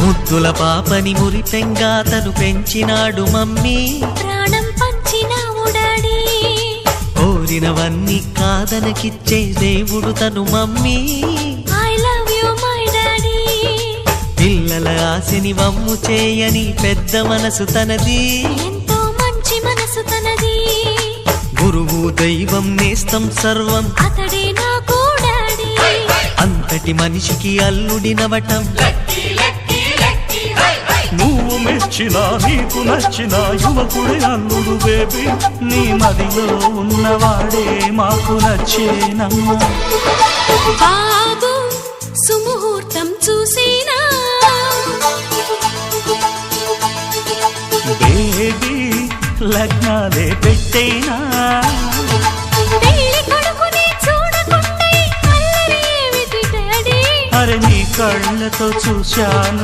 ముద్దుల పాపని మురిపెంగా తను పెంచినాడు మమ్మీ, ప్రాణం పంచినావు డాడీ. కోరినవన్నీ కాదనకిచ్చే దేవుడు తను mummy, I love you my daddy. పిల్లల ఆశని వమ్ము చేయని పెద్ద మనసు తనది, ఎంతో మంచి మనసు తనది. గురువు దైవం నేస్తం సర్వం అతడే నాకు డాడీ. అంతటి మనిషికి అల్లుడినవటం, నువ్వు మెచ్చిన నీకు నచ్చిన యువకుడే అల్లుడు బేబీ, నీ మదిలో ఉన్నవాడే మాకు నచ్చేనమ్మా. బాబు సుముహూర్తం చూసినా, బేబీ లగ్నాలే పెట్టేనా, పెళ్లి కొడుకుని చూడకుంటే అల్లరి ఏమిటి డాడీ. అరే నీ కళ్ళతో చూశాను